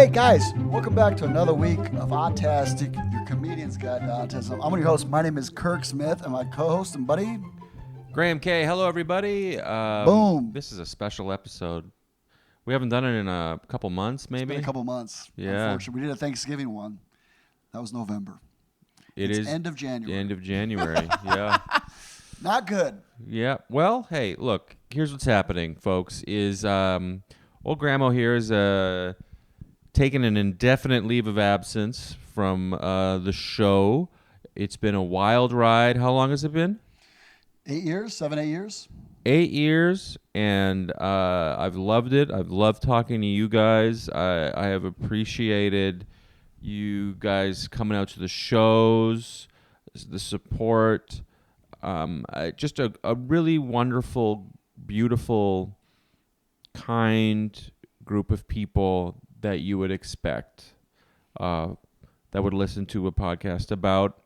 Hey guys, welcome back to another week of Autastic, your comedian's guide to autism. I'm one of your hosts. My name is Kirk Smith, and my co-host and buddy, Graham K. Hello, everybody. Boom. This is a special episode. We haven't done it in a couple months, maybe. It's been a couple months. Yeah. Unfortunately, we did a Thanksgiving one. That was November. It's end of January. End of January. Yeah. Not good. Yeah. Well, hey, look. Here's what's happening, folks. Is old Grandma here is taking an indefinite leave of absence from the show. It's been a wild ride. How long has it been? 8 years? 7, 8 years? 8 years, and I've loved it. I've loved talking to you guys. I have appreciated you guys coming out to the shows, the support. Just a really wonderful, beautiful, kind group of people that you would expect that would listen to a podcast about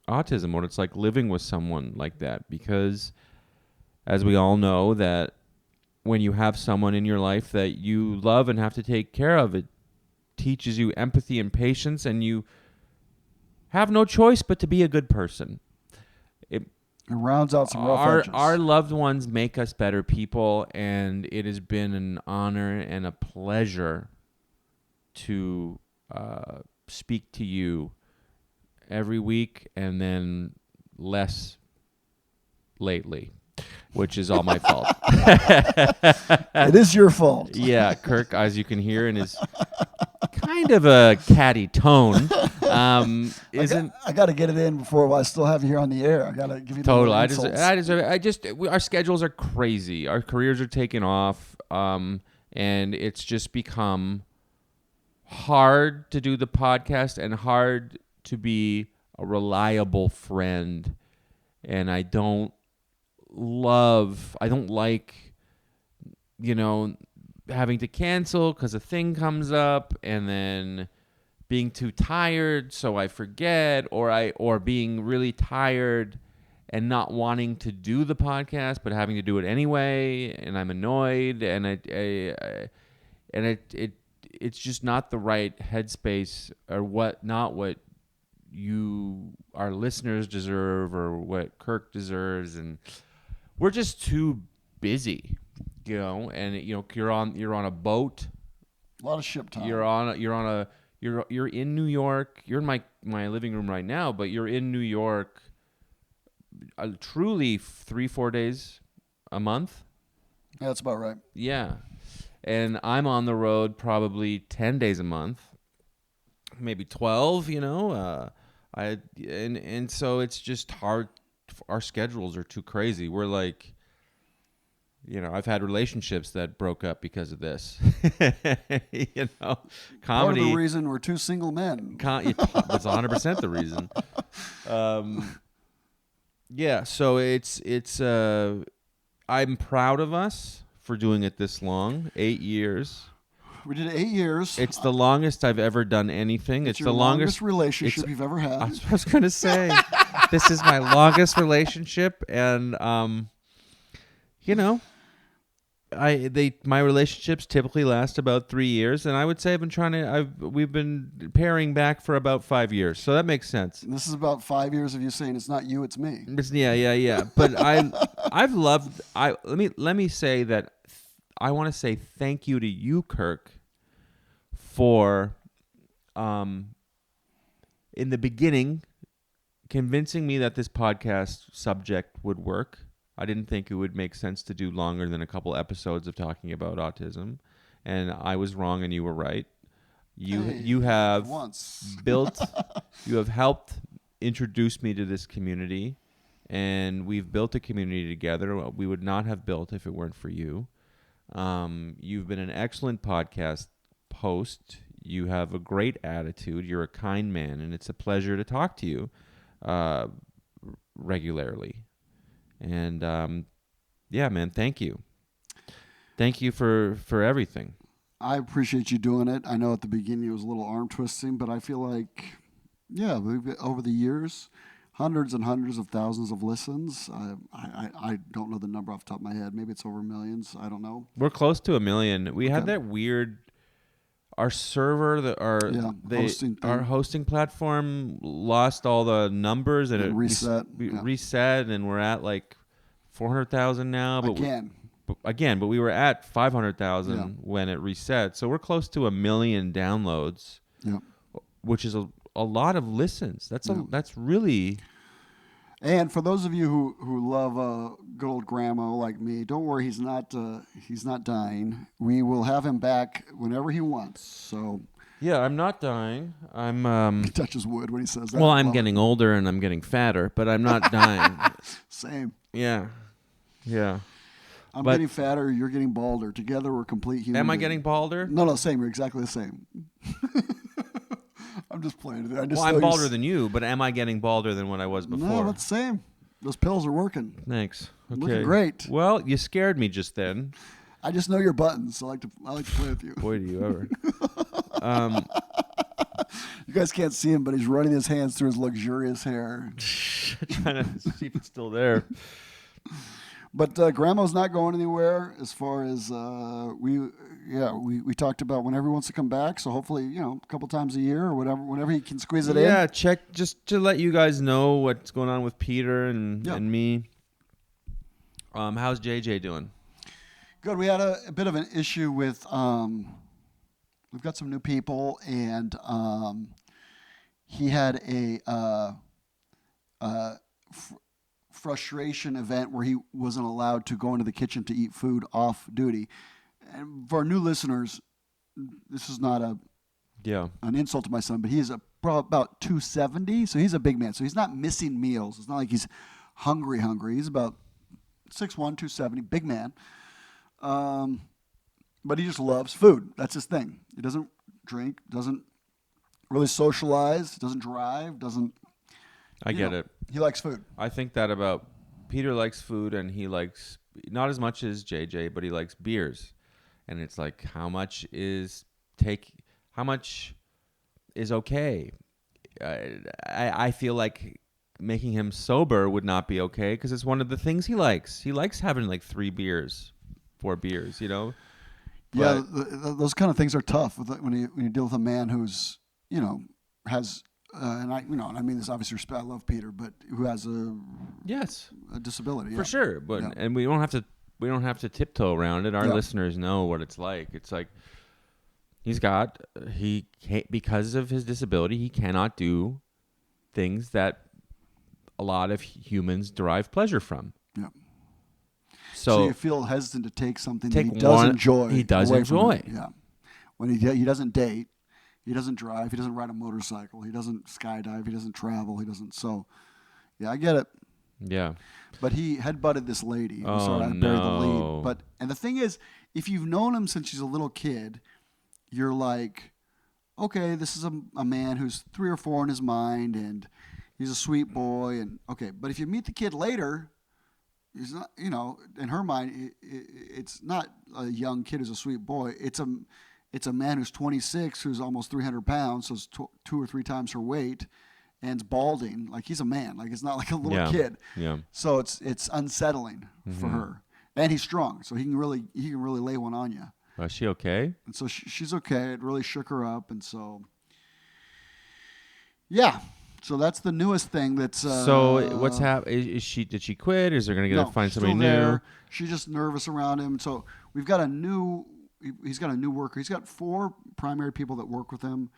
autism, what it's like living with someone like that. Because as we all know, that when you have someone in your life that you love and have to take care of, it teaches you empathy and patience, and you have no choice but to be a good person. It rounds out some rough edges. Our loved ones make us better people, and it has been an honor and a pleasure to speak to you every week, and then less lately, which is all my fault. It is your fault. Yeah, Kirk, as you can hear in his kind of a catty tone, isn't... I got to get it in before I still have you here on the air. I got to give you Total. the I insults. deserve it. Our schedules are crazy. Our careers are taking off, and it's just become hard to do the podcast and hard to be a reliable friend. And I don't like, having to cancel because a thing comes up, and then being too tired so I forget, or being really tired and not wanting to do the podcast but having to do it anyway, and I'm annoyed, and it's just not the right headspace, or not what our listeners deserve, or what Kirk deserves, and we're just too busy, and you're on a boat, A lot of ship time. You're in New York. You're in my living room right now, but you're in New York truly 3-4 days a month. Yeah, that's about right. Yeah. And I'm on the road probably 10 days a month, maybe 12, and so it's just hard. Our schedules are too crazy. We're like, I've had relationships that broke up because of this. Comedy. Part of the reason we're two single men. That's 100% the reason. Yeah, so it's I'm proud of us for doing it this long, 8 years. We did 8 years. It's the longest I've ever done anything. It's the your longest relationship you've ever had. I was going to say, this is my longest relationship, and my relationships typically last about 3 years, and I would say we've been pairing back for about 5 years, so that makes sense. And this is about 5 years of you saying it's not you, it's me. Yeah. But let me say that I want to say thank you to you, Kirk, for in the beginning convincing me that this podcast subject would work. I didn't think it would make sense to do longer than a couple episodes of talking about autism, and I was wrong and you were right. You have helped introduce me to this community, and we've built a community together we would not have built if it weren't for you. You've been an excellent podcast host. You have a great attitude. You're a kind man, and it's a pleasure to talk to you regularly. And yeah, man, thank you. Thank you for everything. I appreciate you doing it. I know at the beginning it was a little arm twisting, but I feel like, over the years, hundreds and hundreds of thousands of listens. I don't know the number off the top of my head. Maybe it's over millions. I don't know. We're close to 1 million. We had that weird our server, our thing. hosting platform lost all the numbers and And reset. we reset, and we're at like 400,000 now. But but we were at 500,000 when it reset, so we're close to 1 million downloads, which is a lot of listens. That's really. And for those of you who love good old Grandma like me, don't worry, he's not dying. We will have him back whenever he wants. So yeah, I'm not dying. I'm he touches wood when he says that. Well, I'm getting older and I'm getting fatter, but I'm not dying. Same. Yeah. I'm getting fatter. You're getting balder. Together, we're complete human. Am I beings. getting balder? No, same. You're exactly the same. I'm just playing. I'm balder than you, but am I getting balder than what I was before? No, it's the same. Those pills are working. Thanks. Okay. Looking great. Well, you scared me just then. I just know your buttons, so I like to play with you. Boy, do you ever. You guys can't see him, but he's running his hands through his luxurious hair. Trying to see if it's still there. But Grandma's not going anywhere as far as we talked about whenever he wants to come back. So hopefully, a couple times a year or whenever he can squeeze it in. Yeah, check just to let you guys know what's going on with Peter and me. How's JJ doing? Good. We had a bit of an issue with we've got some new people, and he had a frustration event where he wasn't allowed to go into the kitchen to eat food off duty. And for our new listeners, this is not an insult to my son, but he is about 270, so he's a big man. So he's not missing meals. It's not like he's hungry. He's about 6'1", 270, big man. But he just loves food. That's his thing. He doesn't drink, doesn't really socialize, doesn't drive, doesn't. I get it. He likes food. I think that about Peter likes food, and he likes not as much as JJ, but he likes beers. And it's like, how much is okay? I feel like making him sober would not be okay because it's one of the things he likes. He likes having like 4 beers, Yeah, those kind of things are tough when you deal with a man who's has and I mean this obviously respect. I love Peter, but who has a disability for sure. But and we don't have to tiptoe around it. Our listeners know what it's like. It's like because of his disability, he cannot do things that a lot of humans derive pleasure from. Yeah. So you feel hesitant to take something that he does enjoy. He does enjoy. Yeah. When he doesn't date, he doesn't drive, he doesn't ride a motorcycle, he doesn't skydive, he doesn't travel, he doesn't. So, yeah, I get it. Yeah. But he headbutted this lady. Oh, so I buried no. the lead. And the thing is, if you've known him since he's a little kid, you're like, okay, this is a man who's 3 or 4 in his mind, and he's a sweet boy, and okay. But if you meet the kid later, he's not, in her mind, it's not a young kid who's a sweet boy. It's a man who's 26, who's almost 300 pounds, so it's 2 or 3 times her weight, and it's balding. Like, he's a man. Like, it's not like a little kid. Yeah. So it's unsettling for her, and he's strong, so he can really lay one on you. Is she okay? And so she's okay. It really shook her up, and so yeah. So that's the newest thing. So what's happening? Did she quit? Is there going to find somebody new? There. She's just nervous around him. So we've got he's got a new worker. He's got 4 primary people that work with him.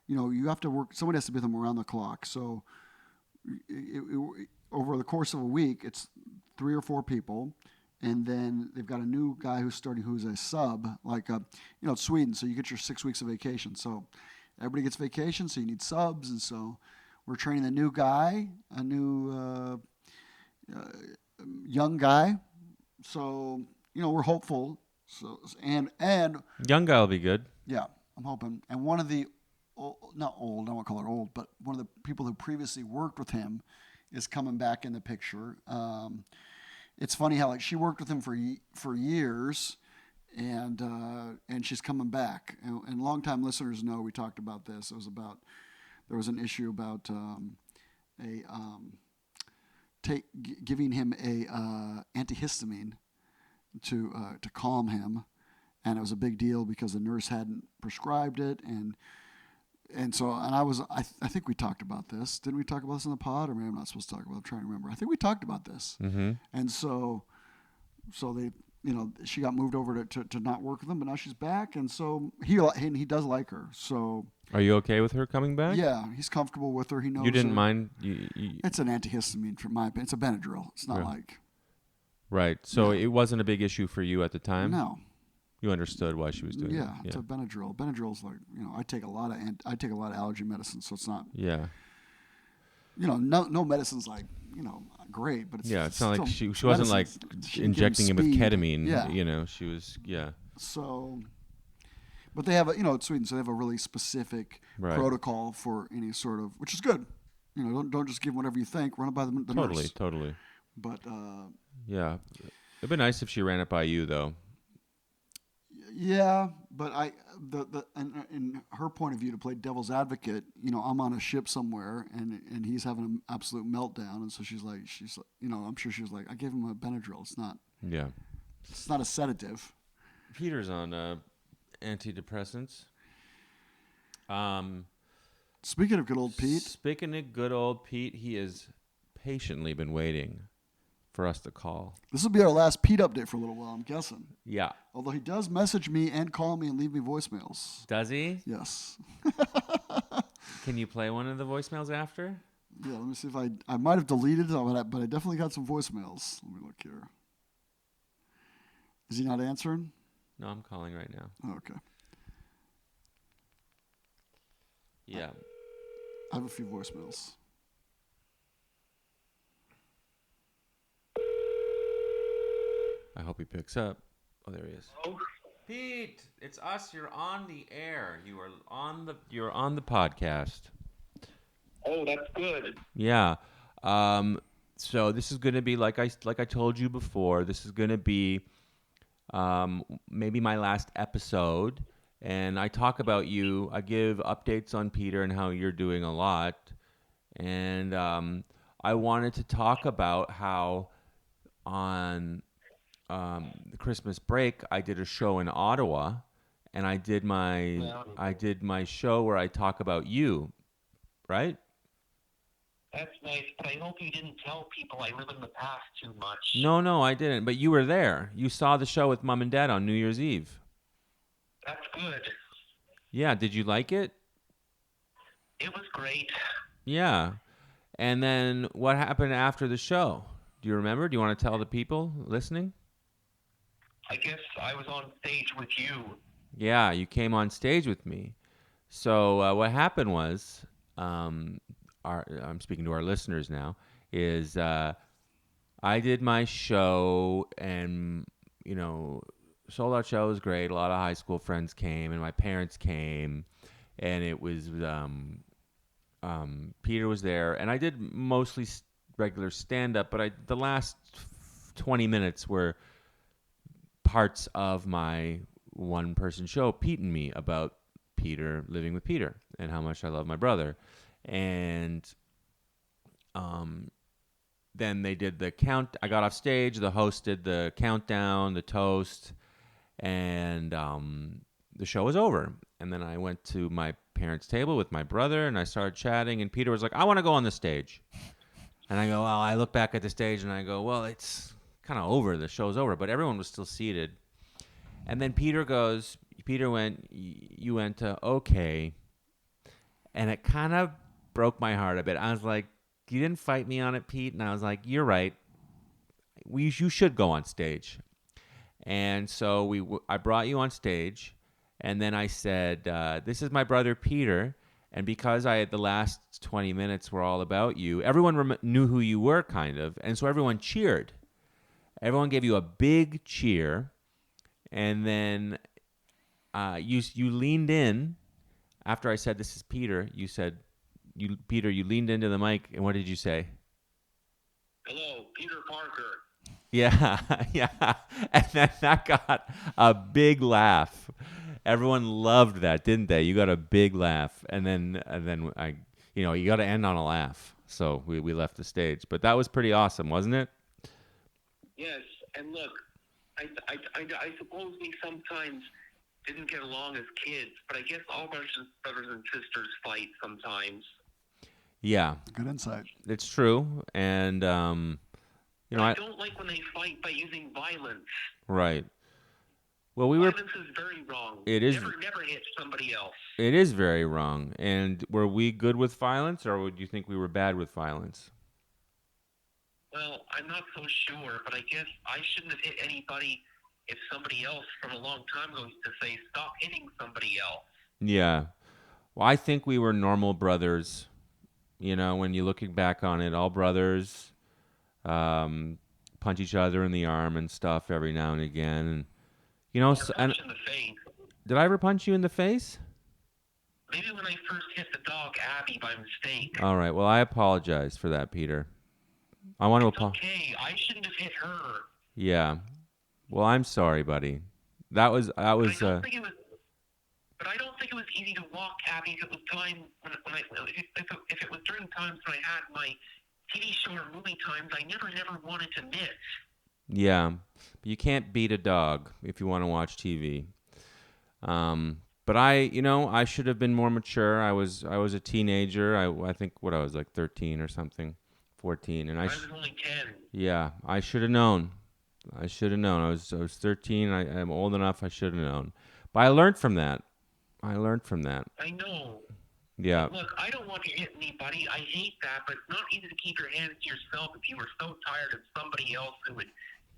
You have to work. Somebody has to be with him around the clock. So over the course of a week, it's 3 or 4 people. And then they've got a new guy who's starting, who's a sub, like, it's Sweden, so you get your 6 weeks of vacation. So everybody gets vacation, so you need subs. And so we're training a new guy, a new young guy. So, we're hopeful. So and young guy will be good. Yeah, I'm hoping. And one of the, not old, I don't want to call her old, but one of the people who previously worked with him is coming back in the picture. It's funny how she worked with him for years, and she's coming back. And longtime listeners know we talked about this. There was an issue about giving him a antihistamine to calm him, and it was a big deal because the nurse hadn't prescribed it, I think we talked about this. Didn't we talk about this in the pod, or maybe I'm not supposed to talk about it? I'm trying to remember. I think we talked about this. Mm-hmm. And so they, she got moved over to not work with him, but now she's back, and so he does like her. So Are you okay with her coming back? yeah, he's comfortable with her. He knows You didn't her. mind? It's an antihistamine, for my opinion. It's a Benadryl. It's not Yeah. like Right. So Yeah. it wasn't a big issue for you at the time? no. You understood why she was doing it? Yeah, it's a Benadryl. Benadryl's like I take a lot of allergy medicine, so it's not Yeah. no medicine's like great, but It's not like still she wasn't like medicine. She can give injecting him with speed. ketamine. Yeah. She was, So, but they have it's Sweden, so they have a really specific Right. protocol for any sort of, which is good. Don't just give them whatever you think. Run it by the nurse. Totally. But Yeah. It'd be nice if she ran it by you, though. yeah, but in her point of view, to play devil's advocate, I'm on a ship somewhere and he's having an absolute meltdown, and so she's like, I'm sure she was like, I gave him a Benadryl. Yeah. It's not a sedative. Peter's on antidepressants. Speaking of good old Pete, Speaking of good old Pete, he has patiently been waiting for us to call. this will be our last Pete update for a little while, I'm guessing. Yeah. Although he does message me and call me and leave me voicemails. Does he? Yes. Can you play one of the voicemails after? Yeah, let me see if I might have deleted it, but I definitely got some voicemails. Let me look here. Is he not answering? No, I'm calling right now. Oh, okay. Yeah. I have a few voicemails. I hope he picks up. Oh, there he is. Oh, Pete, it's us. You're on the air. You're on the podcast. oh, that's good. Yeah. So this is going to be like I told you before. This is going to be maybe my last episode, and I talk about you. I give updates on Peter and how you're doing a lot, and I wanted to talk about how on the Christmas break I did a show in Ottawa, and I did my show where I talk about you, right? That's nice, but I hope you didn't tell people I live in the past too much. No, I didn't. But you were there. You saw the show with Mom and Dad on New Year's Eve. That's good. Yeah. Did you like it? It was great. Yeah. And then what happened after the show? Do you remember? Do you want to tell the people listening? I guess I was on stage with you. Yeah, you came on stage with me. So what happened was, I'm speaking to our listeners now, is I did my show, and sold out show was great. A lot of high school friends came, and my parents came, and it was Peter was there, and I did mostly regular stand up, but the last 20 minutes were parts of my one person show, Pete and Me, about Peter living with Peter and how much I love my brother. And then they did the count. I got off stage. The host did the countdown, the toast, and the show was over. And then I went to my parents' table with my brother, and I started chatting. And Peter was like, "I want to go on the stage." And I go, well, I look back at the stage, and I go, well, it's kind of over. The show's over, but everyone was still seated. And then Peter went, you went to okay. And it kind of broke my heart a bit. I was like, you didn't fight me on it, Pete. And I was like, you're right. You should go on stage. And so I brought you on stage. And then I said, this is my brother, Peter. And because the last 20 minutes were all about you, everyone knew who you were, kind of. And so everyone cheered. Everyone gave you a big cheer. And then you leaned in. After I said, this is Peter, you said, Peter, you leaned into the mic. And what did you say? Hello, Peter Parker. Yeah, yeah. And then that got a big laugh. Everyone loved that, didn't they? You got a big laugh. And then you got to end on a laugh. So we left the stage. But that was pretty awesome, wasn't it? Yes, and look, I suppose we sometimes didn't get along as kids, but I guess all brothers and sisters fight sometimes. Yeah, Good insight. it's true. And, But I don't like when they fight by using violence. right. Well, Violence is very wrong. It is. Never hit somebody else. It is very wrong. And were we good with violence, or would you think we were bad with violence? Well, I'm not so sure, but I guess I shouldn't have hit anybody if somebody else from a long time ago used to say, stop hitting somebody else. Yeah. Well, I think we were normal brothers. You know, when you're looking back on it, all brothers punch each other in the arm and stuff every now and again. And you know, Punch in the face. Did I ever punch you in the face? Maybe when I first hit the dog Abby by mistake. All right. Well, I apologize for that, Peter. I want to apologize. Okay, I shouldn't have hit her. Yeah. Well, I'm sorry, buddy. That was. But I don't think it was easy to walk Abby if it was time if it was during times when I had my TV show or movie times. I never wanted to miss. Yeah, but you can't beat a dog if you want to watch TV. But I should have been more mature. I was a teenager. I think I was like 13 or something, 14, and I was only 10. Yeah, I should have known. I was 13. I'm old enough. I should have known. But I learned from that. I know. Yeah. Look, I don't want to hit anybody. I hate that, but it's not easy to keep your hands to yourself if you were so tired of somebody else who would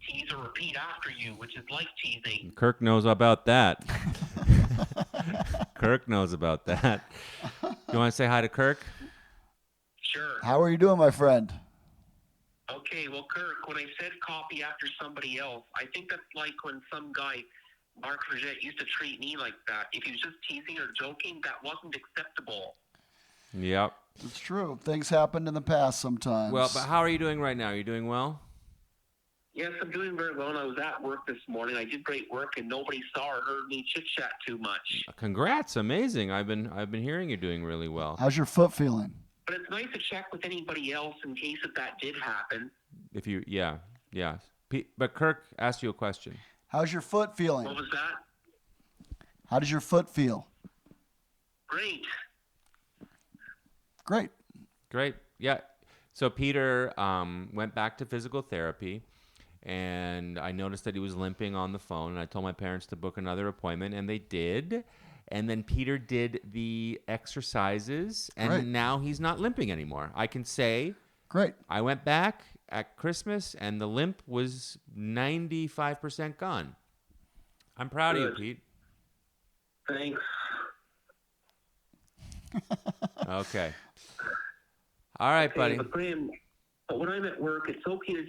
tease or repeat after you, which is like teasing. Kirk knows about that. Kirk knows about that. You want to say hi to Kirk? Sure. How are you doing, my friend? Okay, well, Kirk, when I said copy after somebody else, I think that's like when some guy, Mark Frigette, used to treat me like that. If he was just teasing or joking, that wasn't acceptable. Yep. It's true. Things happened in the past sometimes. Well, but how are you doing right now? Are you doing well? Yes, I'm doing very well. And I was at work this morning. I did great work, and nobody saw or heard me chit-chat too much. Congrats. Amazing. I've been hearing you're doing really well. How's your foot feeling? But it's nice to check with anybody else in case if that did happen. Yeah. But Kirk asked you a question. How's your foot feeling? What was that? How does your foot feel? Great. Great. Yeah. So Peter went back to physical therapy, and I noticed that he was limping on the phone, and I told my parents to book another appointment, and they did. And then Peter did the exercises, and Great. now he's not limping anymore. I can say, Great. I went back at Christmas, and the limp was 95% gone. I'm proud of you, Pete. Thanks. Okay. All right, buddy. But Graham, when I'm at work, it's okay to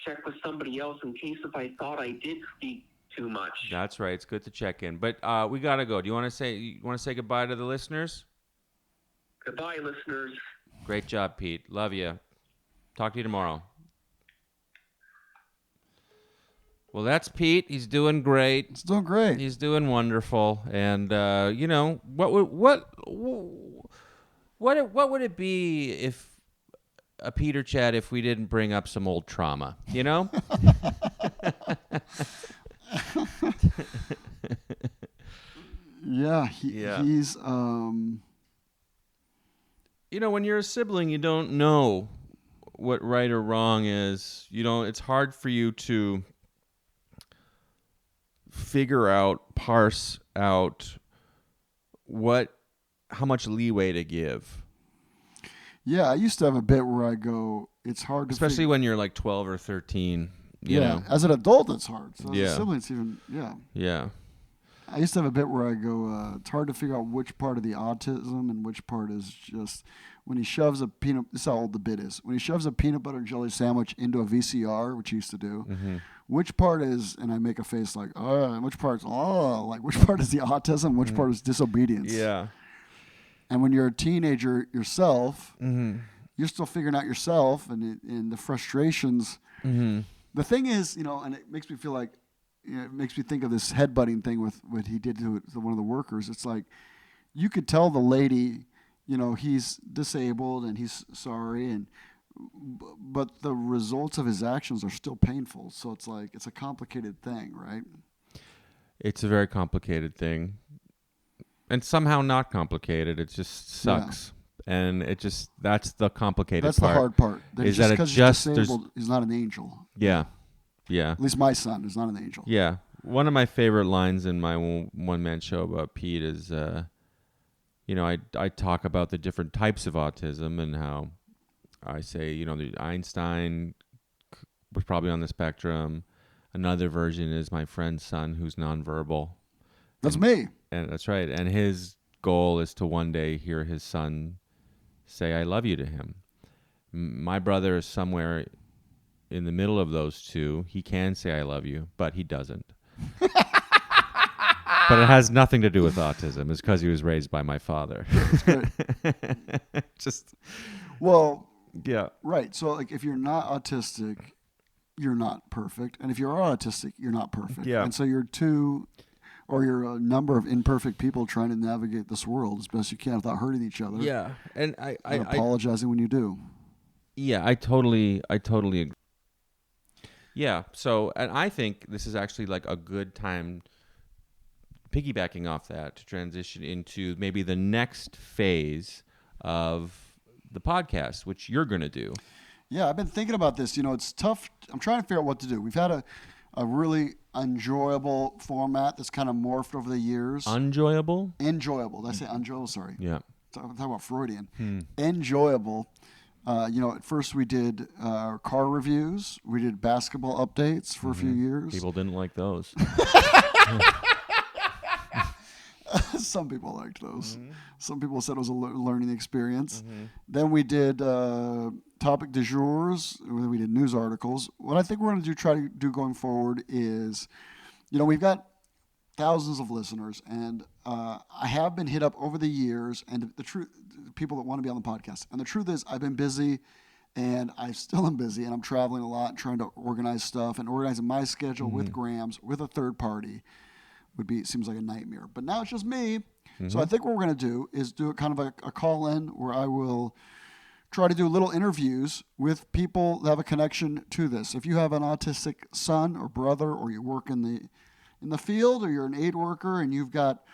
check with somebody else in case if I thought I did speak too much. That's right. It's good to check in. But we gotta go. Do you want to say goodbye to the listeners? Goodbye, listeners. Great job, Pete. Love you. Talk to you tomorrow. Well, that's Pete. He's doing great. It's doing great. He's doing wonderful. And what would it be if a Peter chat if we didn't bring up some old trauma? You know. Yeah, he's when you're a sibling, you don't know what right or wrong is. It's hard for you to parse out how much leeway to give. Yeah, I used to have a bit where I go, it's hard to especially when you're like 12 or 13, you know. As an adult it's hard. So as Yeah. a sibling it's even Yeah. I used to have a bit where I go, it's hard to figure out which part of the autism and which part is just when he shoves this is how old the bit is. When he shoves a peanut butter and jelly sandwich into a VCR, which he used to do, which part is, and I make a face like, and which part's, like which part is the autism, which part is disobedience? Yeah. And when you're a teenager yourself, you're still figuring out yourself and the frustrations. The thing is, and it makes me feel like, it makes me think of this headbutting thing with what he did to one of the workers. It's like you could tell the lady, he's disabled and he's sorry, but the results of his actions are still painful. So it's like it's a complicated thing, right? It's a very complicated thing, and somehow not complicated. It just sucks, and that's the complicated That's the part. hard part. That Is just that it because he's just there's disabled, he's not an angel. yeah, yeah, At least my son is not an angel. yeah. One of my favorite lines in my one man show about Pete is, I talk about the different types of autism and how I say, the Einstein was probably on the spectrum. Another version is my friend's son who's nonverbal. That's me. And that's right. And his goal is to one day hear his son say, I love you to him. My brother is somewhere in the middle of those two. He can say, I love you, but he doesn't. But it has nothing to do with autism. It's because he was raised by my father. That's great. Just, Well, yeah. right. So, like, if you're not autistic, you're not perfect, and if you are autistic, you're not perfect. Yeah. And so you're you're a number of imperfect people trying to navigate this world as best you can without hurting each other. Yeah. And I Apologizing when you do. Yeah, I totally agree. Yeah, so, and I think this is actually like a good time, piggybacking off that, to transition into maybe the next phase of the podcast, which you're going to do. Yeah, I've been thinking about this. It's tough. I'm trying to figure out what to do. We've had a really enjoyable format that's kind of morphed over the years. Enjoyable? Enjoyable. Did I say enjoyable? Sorry. Yeah. Talk about Freudian. Enjoyable. At first we did car reviews. We did basketball updates for a few years. People didn't like those. Some people liked those. Some people said it was a learning experience. Then we did topic du jours. We did news articles. What I think we're going to try to do going forward is, we've got thousands of listeners, and I have been hit up over the years, and the truth, people that want to be on the podcast. And the truth is, I've been busy, and I still am busy, and I'm traveling a lot, trying to organize stuff, and organizing my schedule with Graham's, with a third party. Seems like a nightmare. But now it's just me. So I think what we're going to do is do kind of a call-in where I will try to do little interviews with people that have a connection to this. If you have an autistic son or brother, or you work in the field, or you're an aid worker and you've got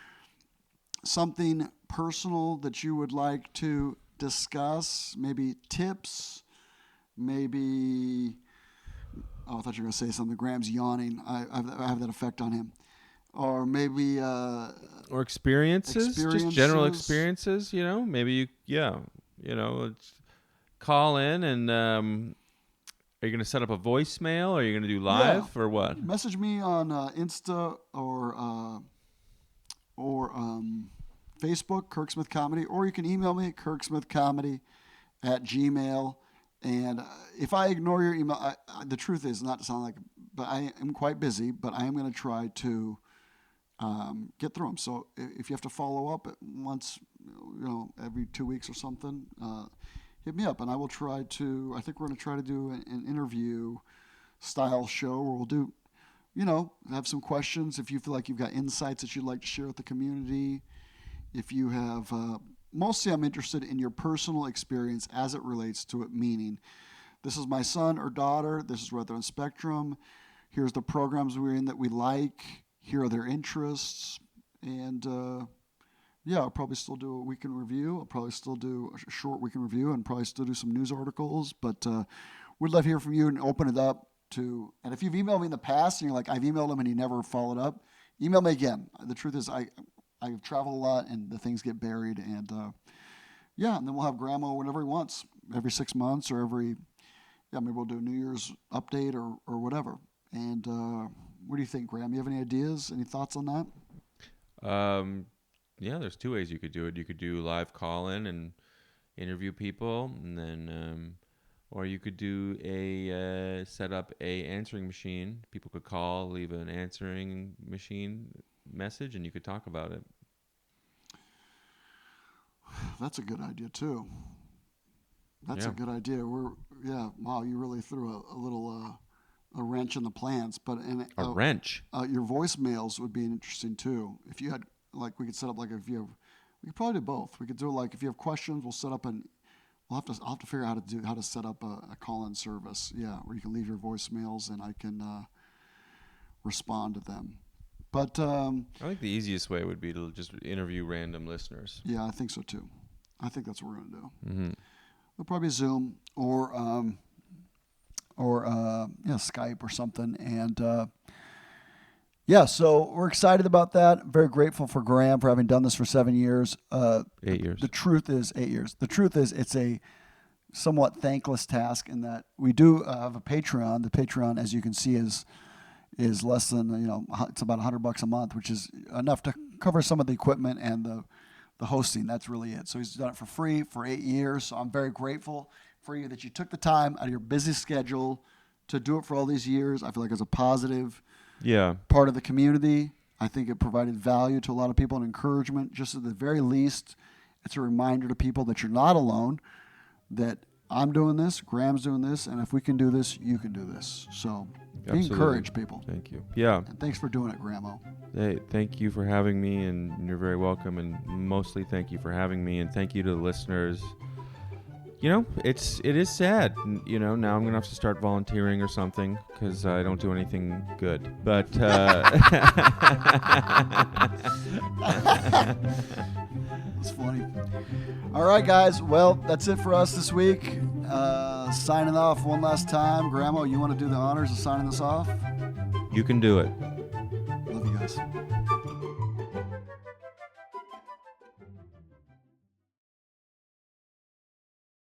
something personal that you would like to discuss, maybe tips, maybe... Oh, I thought you were going to say something. Graham's yawning. I have that effect on him. Or maybe or experiences, just general experiences, maybe it's call in and are you going to set up a voicemail? Or are you going to do live or what? Message me on Insta or Facebook, Kirk Smith Comedy, or you can email me, kirksmithcomedy@gmail.com. And if I ignore your email, the truth is, not to sound like, but I am quite busy, but I am going to try to get through them. So if you have to follow up once, every 2 weeks or something, hit me up, and I will try to. I think we're going to try to do an interview style show where we'll do, have some questions. If you feel like you've got insights that you'd like to share with the community, if you have, mostly I'm interested in your personal experience as it relates to it. Meaning, this is my son or daughter. This is where they're on spectrum. Here's the programs we're in that we like. Here are their interests, and I'll probably still do a weekend review. I'll probably still do a short weekend review, and probably still do some news articles. But we'd love to hear from you and open it up to. And if you've emailed me in the past and you're like, I've emailed him and he never followed up, email me again. The truth is, I travel a lot and the things get buried, and and then we'll have Grandma whenever he wants, every 6 months or maybe we'll do a New Year's update or whatever. And what do you think, Graham? You have any ideas? Any thoughts on that? There's two ways you could do it. You could do live call-in and interview people, and then, or you could do set up a answering machine. People could call, leave an answering machine message, and you could talk about it. That's a good idea too. That's a good idea. Wow, you really threw a little a wrench in the plans, but a wrench. Your voicemails would be interesting too. If you had, like, we could set up, like, we could probably do both. We could do, like, if you have questions, we'll set up I'll have to figure out how to set up a call-in service. Yeah, where you can leave your voicemails and I can respond to them. But I think the easiest way would be to just interview random listeners. yeah, I think so too. I think that's what we're gonna do. Mm-hmm. We'll probably Zoom or Skype or something. And yeah, so we're excited about that. Very grateful for Graham for having done this for 7 years. 8 years. The truth is 8 years. The truth is it's a somewhat thankless task in that we do have a Patreon. The Patreon, as you can see, is less than, it's about $100 a month, which is enough to cover some of the equipment and the hosting. That's really it. So he's done it for free for 8 years. So I'm very grateful for you that you took the time out of your busy schedule to do it for all these years. I feel like it's a positive part of the community. I think it provided value to a lot of people and encouragement. Just at the very least, it's a reminder to people that you're not alone, that I'm doing this, Graham's doing this, and if we can do this, you can do this. So be encouraged, people. Thank you. Yeah. And thanks for doing it, Grahamo. Hey, thank you for having me, and you're very welcome. And mostly thank you for having me, and thank you to the listeners. It is sad. Now I'm gonna have to start volunteering or something because I don't do anything good. But That's funny. All right, guys. Well, that's it for us this week. Signing off one last time. Grahamo, you want to do the honors of signing this off? you can do it. Love you guys.